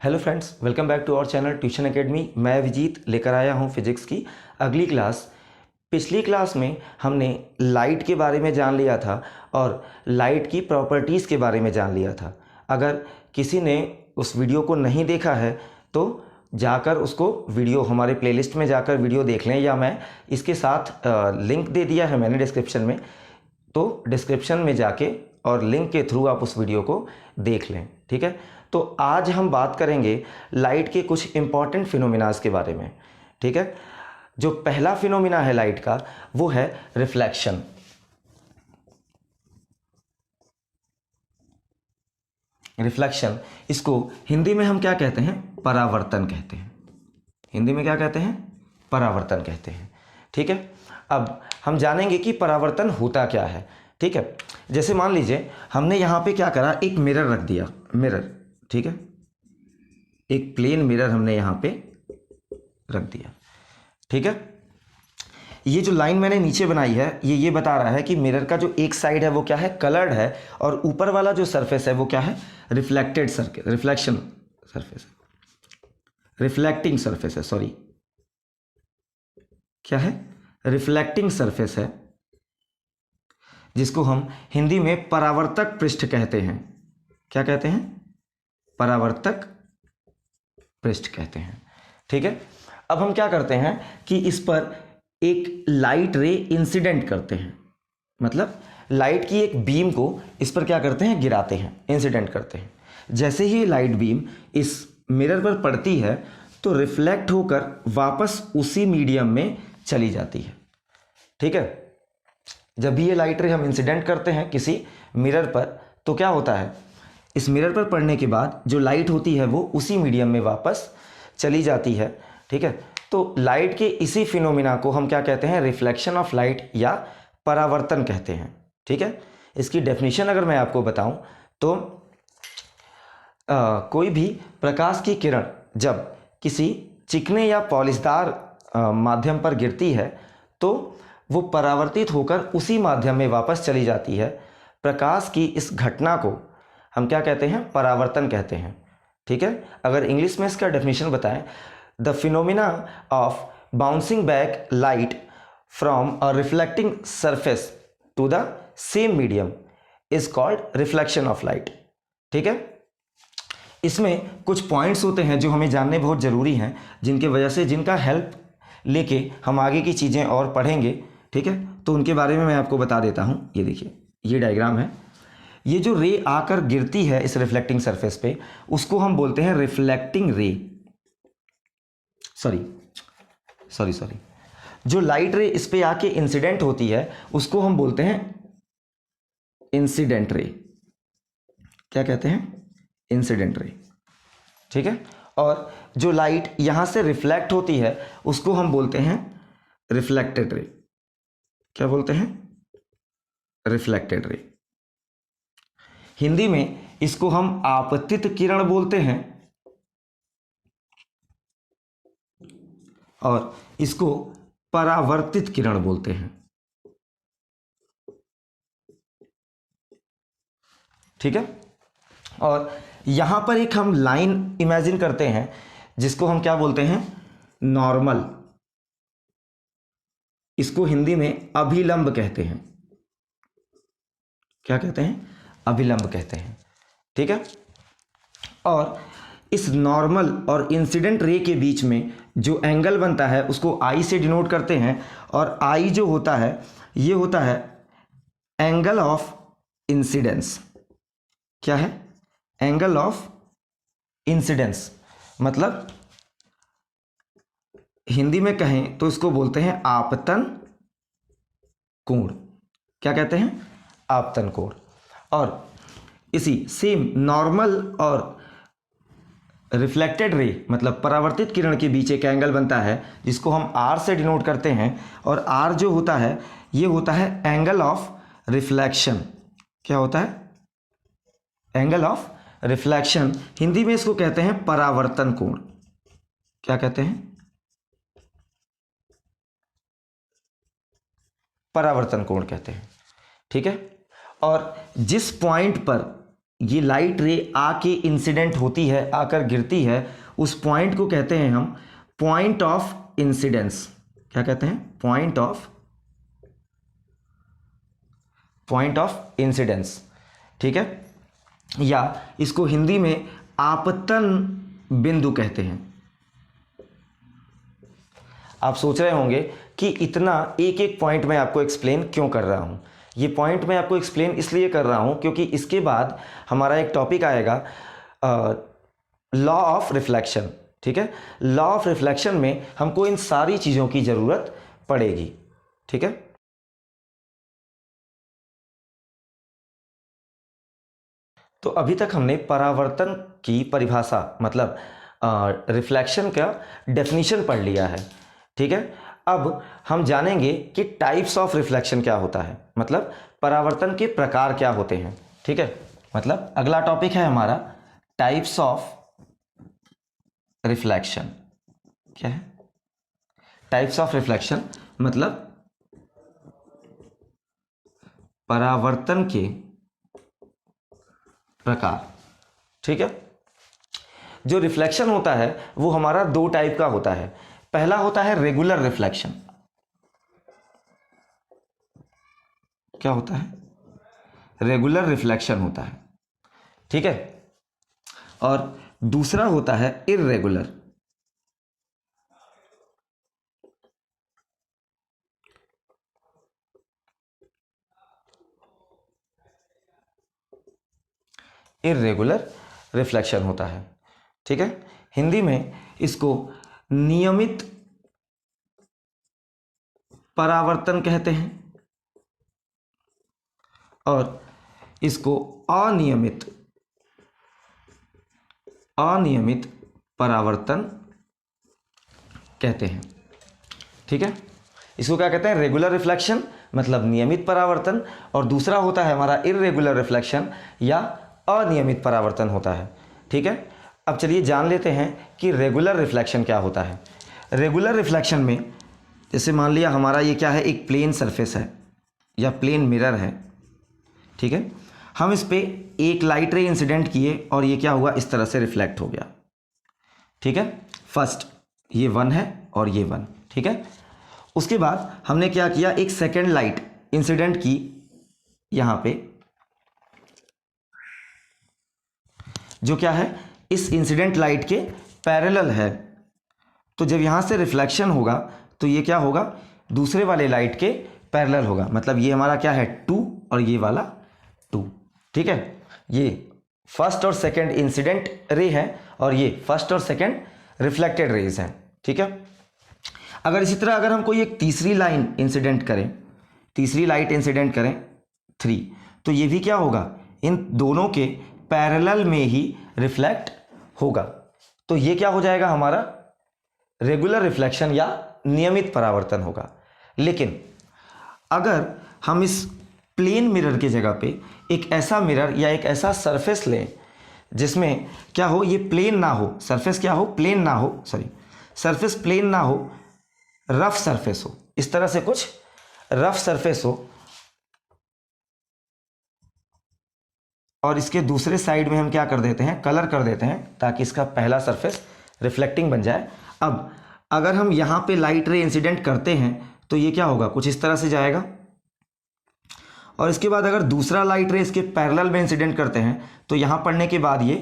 Hello friends, welcome back to our channel tuition academy. मैं विजीत लेकर आया हूं फिजिक्स की अगली क्लास। पिछली क्लास में हमने लाइट के बारे में जान लिया था और लाइट की प्रॉपर्टीज़ के बारे में जान लिया था। अगर किसी ने उस वीडियो को नहीं देखा है तो जाकर उसको वीडियो हमारे प्लेलिस्ट में जाकर वीडियो देख लें, या मैं इसके साथ लिंक दे दिया है मैंने डिस्क्रिप्शन में, तो डिस्क्रिप्शन में जाके और लिंक के थ्रू आप उस वीडियो को देख लें। ठीक है, तो आज हम बात करेंगे लाइट के कुछ इंपॉर्टेंट फिनोमिनास के बारे में। ठीक है, जो पहला फिनोमिना है लाइट का वो है रिफ्लेक्शन। रिफ्लेक्शन, इसको हिंदी में हम क्या कहते हैं? परावर्तन कहते हैं। हिंदी में क्या कहते हैं? परावर्तन कहते हैं। ठीक है, अब हम जानेंगे कि परावर्तन होता क्या है। ठीक है, जैसे मान लीजिए हमने यहाँ पे क्या करा, एक मिरर रख दिया, मिरर। ठीक है, एक प्लेन मिरर हमने यहाँ पे रख दिया। ठीक है, ये जो लाइन मैंने नीचे बनाई है ये बता रहा है कि मिरर का जो एक साइड है वो क्या है? कलर्ड है, और ऊपर वाला जो सरफेस है वो क्या है? Reflected surface, reflection surface, reflecting surface है, सॉरी, क्या है? रिफ्लेक्टिंग सरफेस है, जिसको हम हिंदी में परावर्तक पृष्ठ कहते हैं। क्या कहते हैं? परावर्तक पृष्ठ कहते हैं। ठीक है, अब हम क्या करते हैं कि इस पर एक लाइट रे इंसिडेंट करते हैं, मतलब लाइट की एक बीम को इस पर क्या करते हैं? गिराते हैं, इंसिडेंट करते हैं। जैसे ही लाइट बीम इस मिरर पर पड़ती है तो रिफ्लेक्ट होकर वापस उसी मीडियम में चली जाती है। ठीक है, जब भी ये लाइट रे हम इंसिडेंट करते हैं किसी मिरर पर तो क्या होता है? इस मिरर पर पड़ने के बाद जो लाइट होती है वो उसी मीडियम में वापस चली जाती है। ठीक है, तो लाइट के इसी फिनोमिना को हम क्या कहते हैं? रिफ्लेक्शन ऑफ लाइट या परावर्तन कहते हैं। ठीक है, इसकी डेफिनेशन अगर मैं आपको बताऊं तो कोई भी प्रकाश की किरण जब किसी चिकने या पॉलिशदार माध्यम पर गिरती है तो वो परावर्तित होकर उसी माध्यम में वापस चली जाती है। प्रकाश की इस घटना को हम क्या कहते हैं? परावर्तन कहते हैं। ठीक है, अगर इंग्लिश में इसका डेफिनेशन बताएं, the phenomena of bouncing back light from a reflecting surface to the same medium is called reflection of light. ठीक है, इसमें कुछ पॉइंट्स होते हैं जो हमें जानने बहुत ज़रूरी हैं, जिनके वजह से, जिनका हेल्प लेके हम आगे की चीज़ें और पढ़ेंगे। ठीक है, तो उनके बारे में मैं आपको बता देता हूँ। ये देखिए, ये डायग्राम है। ये जो रे आकर गिरती है इस रिफ्लेक्टिंग सरफेस पे, उसको हम बोलते हैं रिफ्लेक्टिंग रे। सॉरी, जो लाइट रे इस पे आके इंसिडेंट होती है उसको हम बोलते हैं इंसिडेंट रे। क्या कहते हैं? Incident ray. ठीक है, और जो लाइट यहां से रिफ्लेक्ट होती है उसको हम बोलते हैं रिफ्लेक्टेड रे। क्या बोलते हैं? Reflected ray. हिंदी में इसको हम आपतित किरण बोलते हैं और इसको परावर्तित किरण बोलते हैं। ठीक है, और यहां पर एक हम लाइन इमेजिन करते हैं जिसको हम क्या बोलते हैं? नॉर्मल। इसको हिंदी में अभिलंब कहते हैं। क्या कहते हैं? अभिलंब कहते हैं। ठीक है, और इस नॉर्मल और इंसिडेंट रे के बीच में जो एंगल बनता है उसको आई से डिनोट करते हैं, और आई जो होता है ये होता है एंगल ऑफ इंसिडेंस। क्या है? एंगल ऑफ इंसिडेंस, मतलब हिंदी में कहें तो इसको बोलते हैं आपतन कोण। क्या कहते हैं? आपतन कोण। और इसी सेम नॉर्मल और रिफ्लेक्टेड रे मतलब परावर्तित किरण के बीच एक एंगल बनता है जिसको हम आर से डिनोट करते हैं, और आर जो होता है ये होता है एंगल ऑफ रिफ्लेक्शन। क्या होता है? Angle of reflection. हिंदी में इसको कहते हैं परावर्तन कोण। क्या कहते हैं? परावर्तन कोण कहते हैं। ठीक है, और जिस पॉइंट पर ये लाइट रे आके इंसिडेंट होती है, आकर गिरती है, उस पॉइंट को कहते हैं हम पॉइंट ऑफ इंसिडेंस। क्या कहते हैं? Point of incidence. ठीक है, या इसको हिंदी में आपतन बिंदु कहते हैं। आप सोच रहे होंगे कि इतना एक एक पॉइंट मैं आपको एक्सप्लेन क्यों कर रहा हूं। ये पॉइंट मैं आपको एक्सप्लेन इसलिए कर रहा हूं क्योंकि इसके बाद हमारा एक टॉपिक आएगा लॉ ऑफ रिफ्लेक्शन। ठीक है, लॉ ऑफ रिफ्लेक्शन में हमको इन सारी चीज़ों की ज़रूरत पड़ेगी। ठीक है, तो अभी तक हमने परावर्तन की परिभाषा मतलब रिफ्लेक्शन का डेफिनेशन पढ़ लिया है। ठीक है, अब हम जानेंगे कि टाइप्स ऑफ रिफ्लेक्शन क्या होता है, मतलब परावर्तन के प्रकार क्या होते हैं। ठीक है, मतलब अगला टॉपिक है हमारा टाइप्स ऑफ रिफ्लेक्शन। क्या है? टाइप्स ऑफ रिफ्लेक्शन मतलब परावर्तन के प्रकार। ठीक है, जो रिफ्लेक्शन होता है वो हमारा दो टाइप का होता है। पहला होता है रेगुलर रिफ्लेक्शन। क्या होता है? रेगुलर रिफ्लेक्शन होता है। ठीक है, और दूसरा होता है इर्रेगुलर। इर्रेगुलर रिफ्लेक्शन होता है। ठीक है, हिंदी में इसको नियमित परावर्तन कहते हैं और इसको अनियमित परावर्तन कहते हैं। ठीक है, इसको क्या कहते हैं? रेगुलर रिफ्लेक्शन मतलब नियमित परावर्तन, और दूसरा होता है हमारा इर्रेगुलर रिफ्लेक्शन या अनियमित परावर्तन होता है। ठीक है, अब चलिए जान लेते हैं कि रेगुलर रिफ्लेक्शन क्या होता है। रेगुलर रिफ्लेक्शन में जैसे मान लिया हमारा ये क्या है, एक प्लेन सरफेस है या प्लेन मिरर है। ठीक है, हम इस पे एक लाइट रे इंसिडेंट किए और ये क्या हुआ, इस तरह से रिफ्लेक्ट हो गया। ठीक है, फर्स्ट ये 1 है और ये 1। ठीक है, उसके बाद हमने क्या किया, एक सेकेंड लाइट इंसिडेंट की यहां पे, जो क्या है, इस इंसिडेंट लाइट के पैरेलल है। तो जब यहां से रिफ्लेक्शन होगा तो ये क्या होगा, दूसरे वाले लाइट के पैरेलल होगा। मतलब ये हमारा क्या है, 2 और ये वाला 2। ठीक है, ये फर्स्ट और सेकंड इंसिडेंट रे है और ये फर्स्ट और सेकंड रिफ्लेक्टेड रेज हैं। ठीक है, अगर इसी तरह अगर हम कोई एक तीसरी लाइन इंसिडेंट करें, तीसरी लाइट इंसिडेंट करें 3, तो ये भी क्या होगा, इन दोनों के पैरेलल में ही रिफ्लेक्ट होगा। तो ये क्या हो जाएगा, हमारा रेगुलर रिफ्लेक्शन या नियमित परावर्तन होगा। लेकिन अगर हम इस प्लेन मिरर की जगह पे एक ऐसा मिरर या एक ऐसा सरफेस लें जिसमें क्या हो, ये प्लेन ना हो, सरफेस क्या हो, प्लेन ना हो, सॉरी सरफेस प्लेन ना हो, रफ सरफेस हो, इस तरह से कुछ रफ सरफेस हो, और इसके दूसरे साइड में हम क्या कर देते हैं, कलर कर देते हैं ताकि इसका पहला सरफेस रिफ्लेक्टिंग बन जाए। अब अगर हम यहां पे लाइट रे इंसिडेंट करते हैं तो ये क्या होगा, कुछ इस तरह से जाएगा, और इसके बाद अगर दूसरा लाइट रे इसके पैरेलल में इंसिडेंट करते हैं तो यहां पड़ने के बाद ये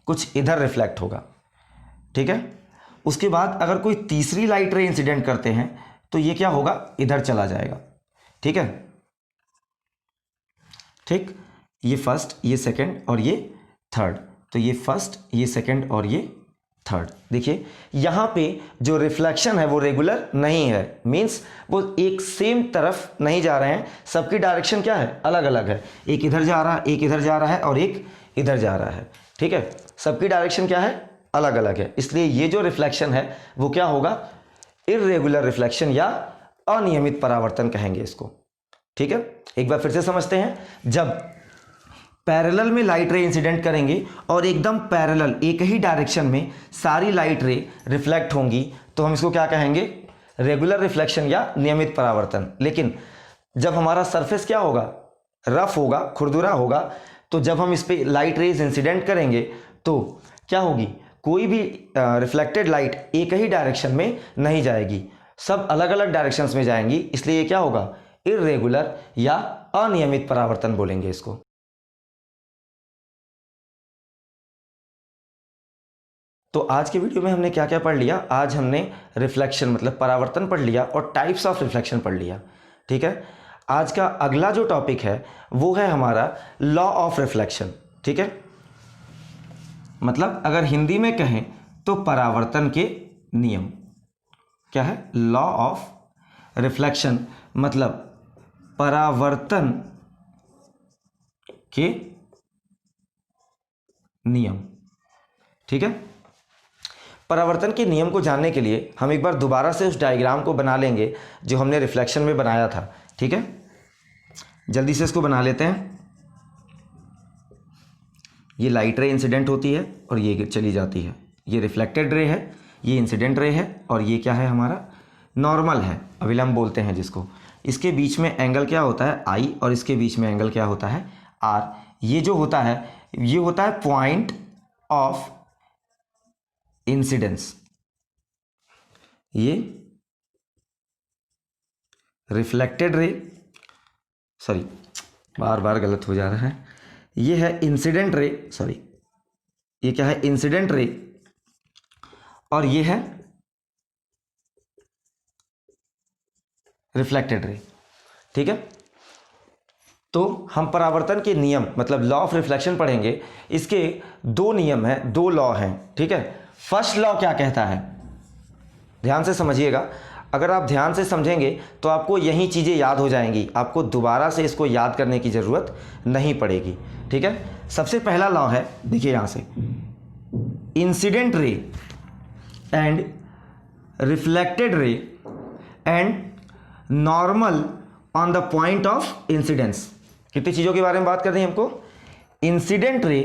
कुछ इधर रिफ्लेक्ट होगा। ठीक है, उसके बाद अगर कोई तीसरी लाइट रे इंसिडेंट करते हैं तो ये क्या होगा, इधर चला जाएगा। ठीक है, ठीक, ये फर्स्ट, ये सेकंड और ये थर्ड, तो ये फर्स्ट, ये सेकंड और ये थर्ड। देखिए यहां पे जो रिफ्लेक्शन है वो रेगुलर नहीं है, मींस वो एक सेम तरफ नहीं जा रहे हैं, सबकी डायरेक्शन क्या है, अलग अलग है। एक इधर जा रहा है, एक इधर जा रहा है और एक इधर जा रहा है। ठीक है, सबकी डायरेक्शन क्या है, अलग अलग है, इसलिए ये जो रिफ्लेक्शन है वो क्या होगा, इर्रेगुलर रिफ्लेक्शन या अनियमित परावर्तन कहेंगे इसको। ठीक है, एक बार फिर से समझते हैं, जब पैरेलल में लाइट रे इंसिडेंट करेंगे और एकदम पैरेलल एक ही डायरेक्शन में सारी लाइट रे रिफ्लेक्ट होंगी तो हम इसको क्या कहेंगे, रेगुलर रिफ्लेक्शन या नियमित परावर्तन। लेकिन जब हमारा सरफेस क्या होगा, रफ होगा, खुरदुरा होगा, तो जब हम इस पर लाइट रेज इंसिडेंट करेंगे तो क्या होगी, कोई भी रिफ्लेक्टेड लाइट एक ही डायरेक्शन में नहीं जाएगी, सब अलग अलग डायरेक्शंस में जाएंगी, इसलिए ये क्या होगा, इर्रेगुलर या अनियमित परावर्तन बोलेंगे इसको। तो आज के वीडियो में हमने क्या क्या पढ़ लिया, आज हमने रिफ्लेक्शन मतलब परावर्तन पढ़ लिया और टाइप्स ऑफ रिफ्लेक्शन पढ़ लिया। ठीक है, आज का अगला जो टॉपिक है वो है हमारा लॉ ऑफ रिफ्लेक्शन। ठीक है, मतलब अगर हिंदी में कहें तो परावर्तन के नियम। क्या है, लॉ ऑफ रिफ्लेक्शन मतलब परावर्तन के नियम। ठीक है, परावर्तन के नियम को जानने के लिए हम एक बार दोबारा से उस डायग्राम को बना लेंगे जो हमने रिफ्लेक्शन में बनाया था। ठीक है, जल्दी से इसको बना लेते हैं। ये लाइट रे इंसिडेंट होती है और ये चली जाती है, ये रिफ्लेक्टेड रे है, ये इंसिडेंट रे है और ये क्या है, हमारा नॉर्मल है, अविलंब बोलते हैं जिसको। इसके बीच में एंगल क्या होता है, आई, और इसके बीच में एंगल क्या होता है, आर। ये जो होता है ये होता है पॉइंट ऑफ इंसिडेंस। ये रिफ्लेक्टेड रे, सॉरी बार बार गलत हो जा रहा है, ये है इंसिडेंट रे, सॉरी ये क्या है, इंसिडेंट रे, और ये है रिफ्लेक्टेड रे। ठीक है, तो हम परावर्तन के नियम मतलब लॉ ऑफ रिफ्लेक्शन पढ़ेंगे। इसके दो नियम हैं, दो लॉ हैं। ठीक है, फर्स्ट लॉ क्या कहता है, ध्यान से समझिएगा। अगर आप ध्यान से समझेंगे तो आपको यही चीज़ें याद हो जाएंगी, आपको दोबारा से इसको याद करने की ज़रूरत नहीं पड़ेगी। ठीक है, सबसे पहला लॉ है, देखिए यहाँ से, incident ray and reflected ray and normal on the point of incidence. कितनी चीज़ों के बारे में बात कर रही है हमको, incident ray,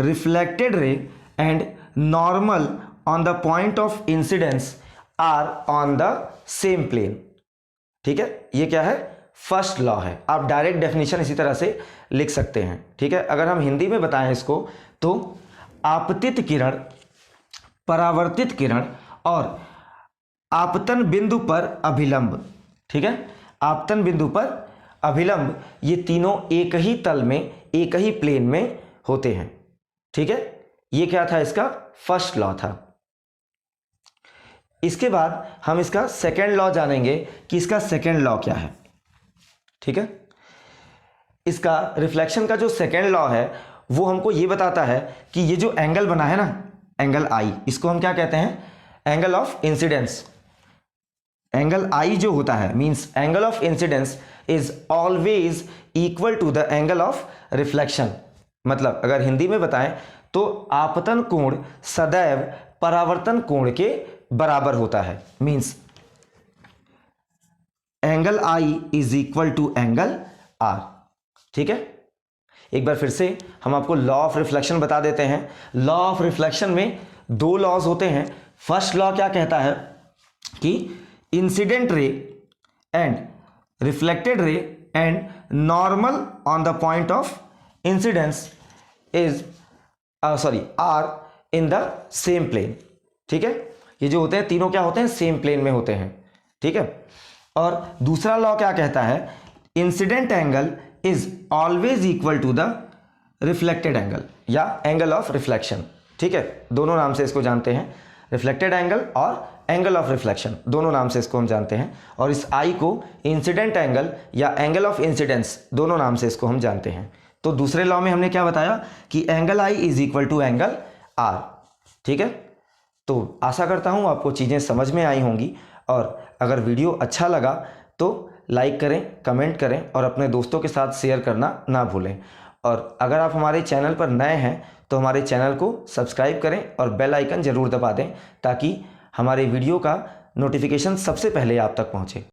reflected ray and normal on the point of incidence are on the same plane. ठीक है, ये क्या है, फर्स्ट लॉ है। आप डायरेक्ट डेफिनेशन इसी तरह से लिख सकते हैं। ठीक है, अगर हम हिंदी में बताएं इसको तो आपतित किरण, परावर्तित किरण और आपतन बिंदु पर अभिलंब। ठीक है, आपतन बिंदु पर अभिलंब, ये तीनों एक ही तल में, एक ही प्लेन में होते हैं। ठीक है, ये क्या था, इसका फर्स्ट लॉ था। इसके बाद हम इसका सेकेंड लॉ जानेंगे कि इसका सेकेंड लॉ क्या है। ठीक है, इसका रिफ्लेक्शन का जो सेकेंड लॉ है वो हमको ये बताता है कि ये जो एंगल बना है ना, एंगल आई, इसको हम क्या कहते हैं, angle of incidence. Angle I जो होता है means angle of incidence is always equal to the angle of reflection. मतलब अगर हिंदी में बताएं तो आपतन कोण सदैव परावर्तन कोण के बराबर होता है। Means angle I is equal to angle R. ठीक है, एक बार फिर से हम आपको लॉ ऑफ रिफ्लेक्शन बता देते हैं। लॉ ऑफ रिफ्लेक्शन में दो लॉज होते हैं। फर्स्ट लॉ क्या कहता है कि incident ray and reflected ray and normal on the point of incidence is are in the same plane. ठीक है, ये जो होते हैं तीनों क्या होते हैं, सेम प्लेन में होते हैं। ठीक है, और दूसरा लॉ क्या कहता है, incident angle is always equal to the reflected angle या एंगल ऑफ रिफ्लेक्शन। ठीक है, दोनों नाम से इसको जानते हैं, रिफ्लेक्टेड एंगल और एंगल ऑफ रिफ्लेक्शन, दोनों नाम से इसको हम जानते हैं। और इस आई को इंसिडेंट एंगल या एंगल ऑफ इंसिडेंस, दोनों नाम से इसको हम जानते हैं। तो दूसरे लॉ में हमने क्या बताया कि angle I is equal to angle R. ठीक है, तो आशा करता हूँ आपको चीज़ें समझ में आई होंगी, और अगर वीडियो अच्छा लगा तो लाइक करें, कमेंट करें और अपने दोस्तों के साथ शेयर करना ना भूलें। और अगर आप हमारे चैनल पर नए हैं तो हमारे चैनल को सब्सक्राइब करें और बेल आइकन ज़रूर दबा दें ताकि हमारे वीडियो का नोटिफिकेशन सबसे पहले आप तक पहुँचे।